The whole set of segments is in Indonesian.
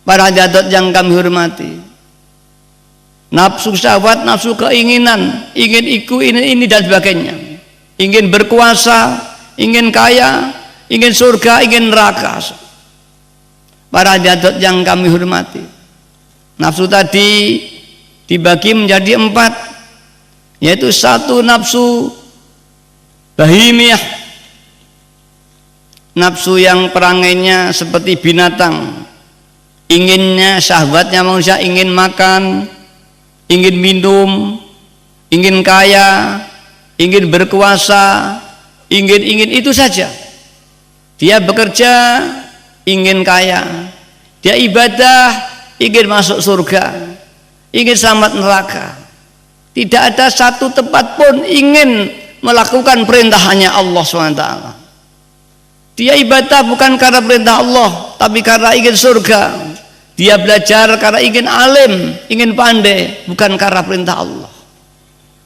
Para hadirat yang kami hormati, nafsu syahwat, nafsu keinginan, ingin ini dan sebagainya, ingin berkuasa, ingin kaya, ingin surga, ingin neraka. Para hadirat yang kami hormati, nafsu tadi dibagi menjadi 4, yaitu 1 nafsu bahimiyah, nafsu yang perangainya seperti binatang, inginnya, syahwatnya manusia ingin makan, ingin minum, ingin kaya, ingin berkuasa, ingin itu saja. Dia bekerja ingin kaya, dia ibadah ingin masuk surga, ingin selamat neraka. Tidak ada satu tempat pun ingin melakukan perintahnya Allah SWT. Dia ibadah bukan karena perintah Allah, tapi karena ingin surga. Dia belajar karena ingin alim, ingin pandai, bukan karena perintah Allah.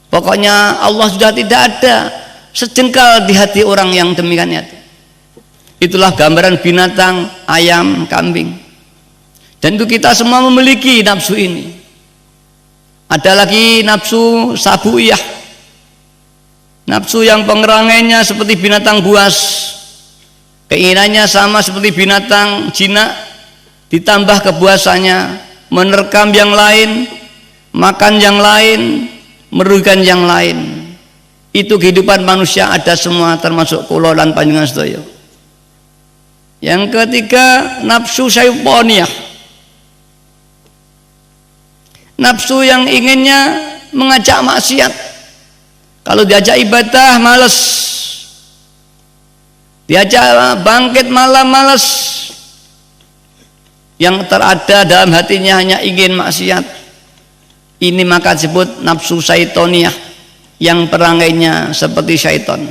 Pokoknya Allah sudah tidak ada sejengkal di hati orang yang demikian itu. Itulah gambaran binatang, ayam, kambing. Dan itu kita semua memiliki nafsu ini. Ada lagi nafsu sabuiyah, nafsu yang pengerangainya seperti binatang buas, keinginannya sama seperti binatang jinak, ditambah kebuasannya, menerkam yang lain, makan yang lain, merugikan yang lain. Itu kehidupan manusia ada semua, termasuk kula lan panjenengan sedaya. Yang ketiga, nafsu syaitaniyah, nafsu yang inginnya mengajak maksiat. Kalau diajak ibadah malas, diajak bangkit malam malas. Yang terada dalam hatinya hanya ingin maksiat. Ini maka disebut nafsu syaitoniyah, yang perangainya seperti syaiton.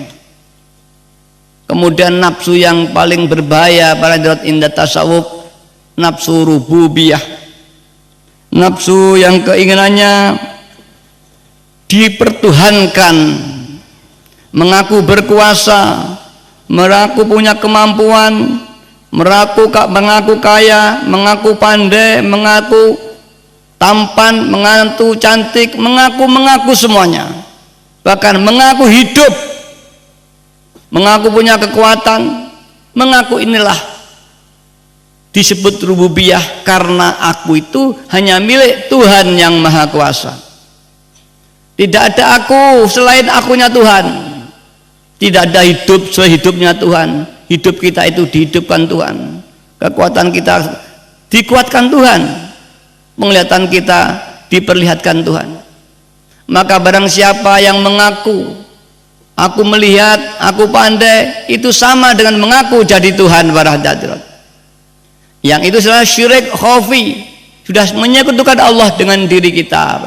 Kemudian nafsu yang paling berbahaya pada hadirat indah tasawuf, nafsu rububiyah, nafsu yang keinginannya dipertuhankan, mengaku berkuasa, mengaku punya kemampuan, mengaku kaya, mengaku pandai, mengaku tampan, mengaku cantik, mengaku semuanya, bahkan mengaku hidup, mengaku punya kekuatan, mengaku inilah disebut rububiyah, karena aku itu hanya milik Tuhan yang Maha Kuasa. Tidak ada aku selain akunya Tuhan, tidak ada hidup selain hidupnya Tuhan. Hidup kita itu dihidupkan Tuhan, kekuatan kita dikuatkan Tuhan, penglihatan kita diperlihatkan Tuhan. Maka barang siapa yang mengaku aku melihat, aku pandai, itu sama dengan mengaku jadi Tuhan para hadirat. Yang itu adalah syirik khafi, sudah menyekutukan Allah dengan diri kita.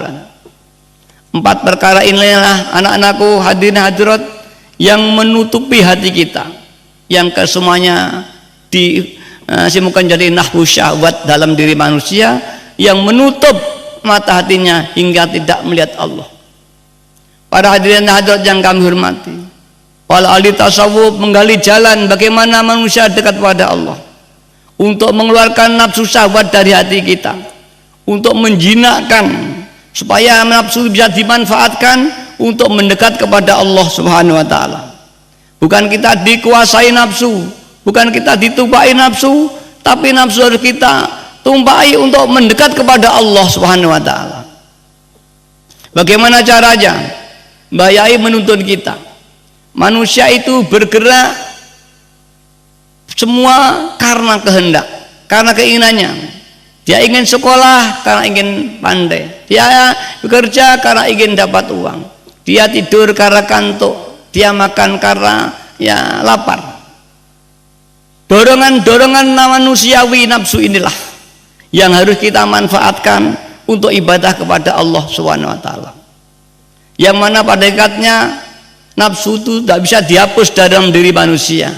4 perkara inilah anak-anakku hadirin hadirat yang menutupi hati kita, yang kesemuanya disimukan jadi nahwu syahwat dalam diri manusia, yang menutup mata hatinya hingga tidak melihat Allah. Para hadirin hadirat yang kami hormati, para ahli tasawuf menggali jalan bagaimana manusia dekat pada Allah, untuk mengeluarkan nafsu syahwat dari hati kita, untuk menjinakkan supaya nafsu bisa dimanfaatkan untuk mendekat kepada Allah Subhanahu wa taala. Bukan kita dikuasai nafsu, bukan kita ditumpai nafsu, tapi nafsu harus kita tumpai untuk mendekat kepada Allah Subhanahu wa taala. Bagaimana caranya? Mbah Yai menuntun kita. Manusia itu bergerak semua karena kehendak, karena keinginannya. Dia ingin sekolah karena ingin pandai, dia bekerja karena ingin dapat uang, dia tidur karena kantuk, dia makan karena ya lapar. Dorongan-dorongan manusiawi nafsu inilah yang harus kita manfaatkan untuk ibadah kepada Allah Subhanahu wa taala. Yang mana pada hakikatnya nafsu itu tidak bisa dihapus dalam diri manusia,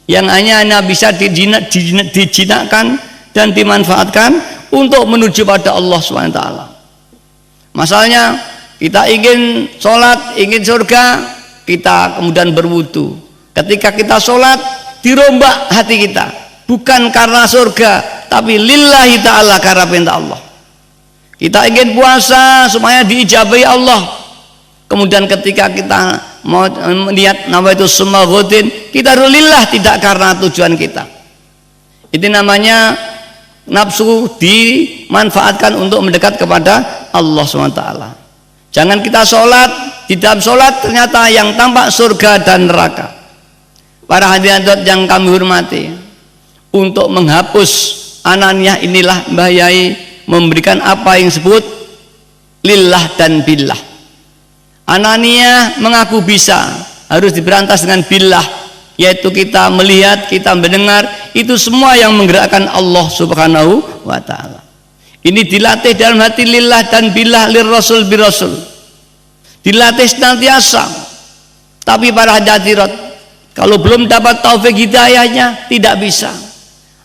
yang hanya bisa dijinakkan dan dimanfaatkan untuk menuju pada Allah SWT. Masalahnya kita ingin sholat, ingin surga, kita kemudian berwudu. Ketika kita sholat, dirombak hati kita, bukan karena surga, tapi lillahi ta'ala, karena perintah Allah. Kita ingin puasa supaya diijabahi Allah. Kemudian ketika kita mau melihat nama itu semua rutin, kita lillah, tidak karena tujuan kita. Itu namanya nafsu dimanfaatkan untuk mendekat kepada Allah SWT. Jangan kita sholat, di dalam sholat ternyata yang tampak surga dan neraka. Para hadirin yang kami hormati, untuk menghapus ananiyah inilah Mbah Yai memberikan apa yang disebut lillah dan billah. Ananiyah mengaku bisa, harus diberantas dengan billah, yaitu kita melihat, kita mendengar, itu semua yang menggerakkan Allah Subhanahu wa ta'ala. Ini dilatih dalam hati lillah dan billah, lir rasul bir rasul, dilatih senantiasa. Tapi para hadirat, kalau belum dapat taufik hidayahnya, tidak bisa,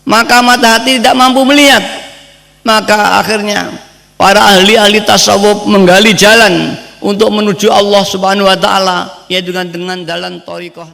maka mata hati tidak mampu melihat. Maka akhirnya para ahli-ahli tasawuf menggali jalan untuk menuju Allah Subhanahu wa ta'ala, yaitu dengan jalan thariqah.